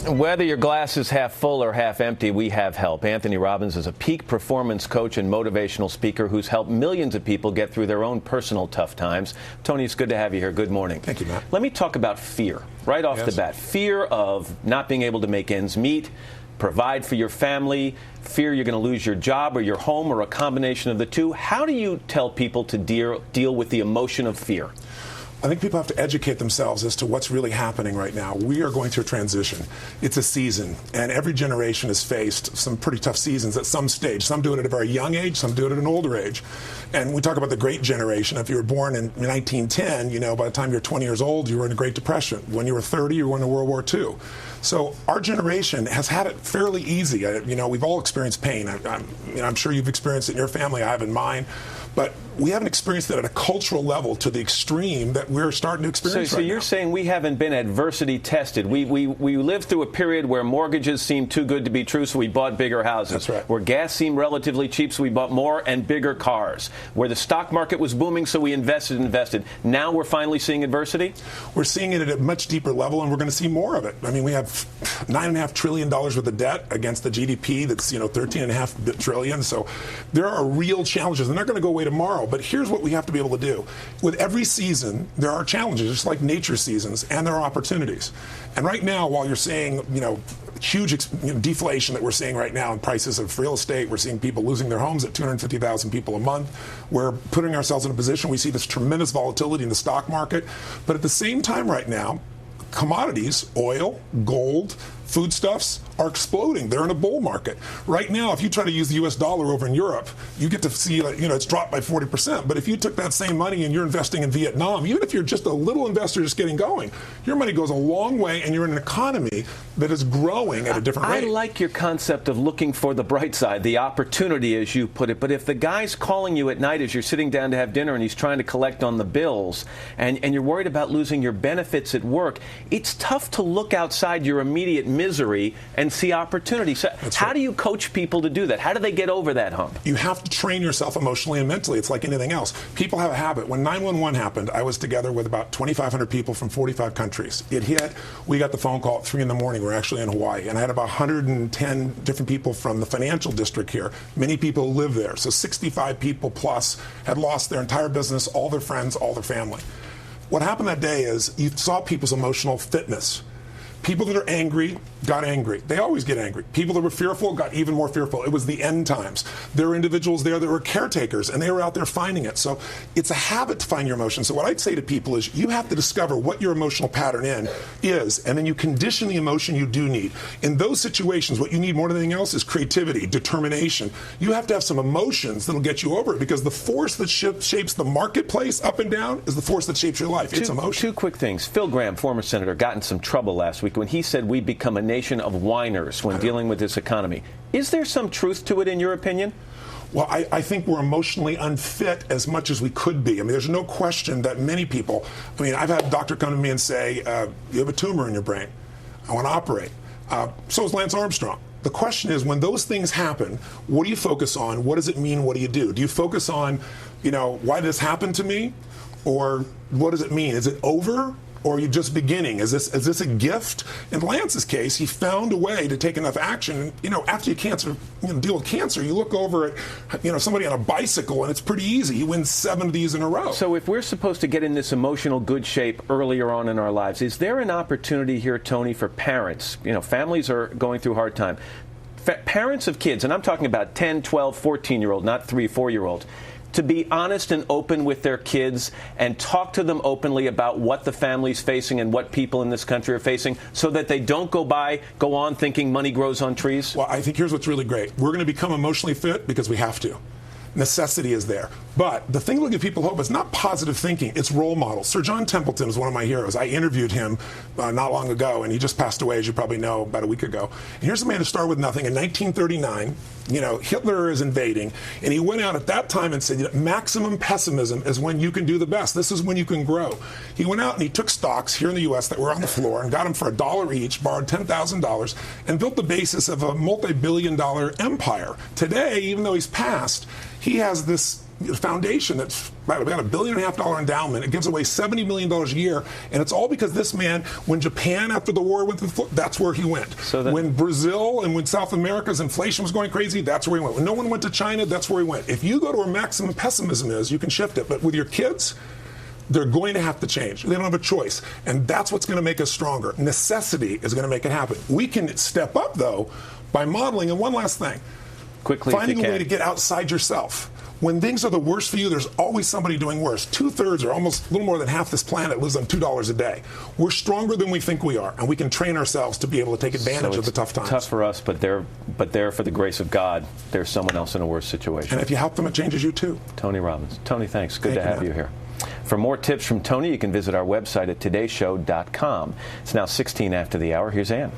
Whether your glass is half full or half empty, we have help. Anthony Robbins is a peak performance coach and motivational speaker who's helped millions of people get through their own personal tough times. Tony, it's good to have you here. Good morning. Thank you, Matt. Let me talk about fear right off the bat. Fear of not being able to make ends meet, provide for your family, fear you're going to lose your job or your home or a combination of the two. How do you tell people to deal with the emotion of fear? I think people have to educate themselves as to what's really happening right now. We are going through a transition. It's a season, and every generation has faced some pretty tough seasons at some stage. Some do it at a very young age, some do it at an older age. And we talk about the Great Generation. If you were born in 1910, by the time you're 20 years old, you were in the Great Depression. When you were 30, you were in World War II. So our generation has had it fairly easy. We've all experienced pain. I'm sure you've experienced it in your family. I have in mine. But we haven't experienced it at a cultural level to the extreme that we're starting to experience So right you're now. saying we haven't been adversity tested. We lived through a period where mortgages seemed too good to be true, so we bought bigger houses. That's right. Where gas seemed relatively cheap, so we bought more and bigger cars. Where the stock market was booming, so we invested. Now we're finally seeing adversity? We're seeing it at a much deeper level, and we're going to see more of it. I mean, we have $9.5 trillion worth of debt against the GDP that's, $13.5 trillion. So there are real challenges. They're not going to go away tomorrow, but here's what we have to be able to do. With every season, there are challenges, just like nature seasons, and there are opportunities. And right now, while you're seeing, huge deflation that we're seeing right now in prices of real estate, we're seeing people losing their homes at 250,000 people a month. We're putting ourselves in a position, we see this tremendous volatility in the stock market. But at the same time right now, commodities, oil, gold, foodstuffs are exploding. They're in a bull market. Right now, if you try to use the U.S. dollar over in Europe, you get to see that, it's dropped by 40%. But if you took that same money and you're investing in Vietnam, even if you're just a little investor just getting going, your money goes a long way and you're in an economy that is growing at a different rate. I like your concept of looking for the bright side, the opportunity, as you put it. But if the guy's calling you at night as you're sitting down to have dinner and he's trying to collect on the bills and you're worried about losing your benefits at work, it's tough to look outside your immediate misery and see opportunity. So how do you coach people to do that? How do they get over that hump? You have to train yourself emotionally and mentally. It's like anything else. People have a habit. When 911 happened, I was together with about 2,500 people from 45 countries. It hit. We got the phone call at 3 in the morning. We're actually in Hawaii. And I had about 110 different people from the financial district here. Many people live there. So 65 people plus had lost their entire business, all their friends, all their family. What happened that day is you saw people's emotional fitness. People that are angry got angry. They always get angry. People that were fearful got even more fearful. It was the end times. There were individuals there that were caretakers, and they were out there finding it. So it's a habit to find your emotions. So what I'd say to people is you have to discover what your emotional pattern is, and then you condition the emotion you do need. In those situations, what you need more than anything else is creativity, determination. You have to have some emotions that'll get you over it, because the force that shapes the marketplace up and down is the force that shapes your life. It's emotion. Two quick things. Phil Gramm, former senator, got in some trouble last week when he said we become a nation of whiners when dealing with this economy. Is there some truth to it, in your opinion? Well, I think we're emotionally unfit as much as we could be. I mean, there's no question that many people, I've had a doctor come to me and say, you have a tumor in your brain. I want to operate. So is Lance Armstrong. The question is, when those things happen, what do you focus on? What does it mean? What do you do? Do you focus on, why did this happen to me? Or what does it mean? Is it over? Or are you just beginning? Is this a gift? In Lance's case, he found a way to take enough action. After you deal with cancer, you look over at somebody on a bicycle, and it's pretty easy. He wins 7 of these in a row. So if we're supposed to get in this emotional good shape earlier on in our lives, is there an opportunity here, Tony, for parents? Families are going through a hard time. Parents of kids, and I'm talking about 10, 12, 14-year-old, not 3, 4-year-olds, to be honest and open with their kids and talk to them openly about what the family's facing and what people in this country are facing, so that they don't go on thinking money grows on trees? Well, I think here's what's really great. We're going to become emotionally fit because we have to. Necessity is there. But the thing that will give people hope is not positive thinking, it's role models. Sir John Templeton is one of my heroes. I interviewed him not long ago, and he just passed away, as you probably know, about a week ago. And here's a man who started with nothing in 1939. Hitler is invading, and he went out at that time and said, maximum pessimism is when you can do the best. This is when you can grow. He went out and he took stocks here in the U.S. that were on the floor and got them for $1 each, borrowed $10,000, and built the basis of a multi-billion-dollar empire. Today, even though he's passed, he has this foundation that's about $1.5 billion endowment. It gives away $70 million a year, and it's all because this man, when Japan after the war went to the floor, that's where he went. So when Brazil and when South America's inflation was going crazy, that's where he went. When no one went to China, that's where he went. If you go to where maximum pessimism is, you can shift it. But with your kids, they're going to have to change. They don't have a choice. And that's what's going to make us stronger. Necessity is going to make it happen. We can step up, though, by modeling. And one last thing. Quickly, finding a way to get outside yourself. When things are the worst for you, there's always somebody doing worse. 2/3 or almost a little more than half this planet lives on $2 a day. We're stronger than we think we are, and we can train ourselves to be able to take advantage of the tough times. Tough for us, but there, for the grace of God, there's someone else in a worse situation. And if you help them, it changes you too. Tony Robbins. Tony, thanks. Good to have you here. For more tips from Tony, you can visit our website at todayshow.com. It's now 16 after the hour. Here's Ann.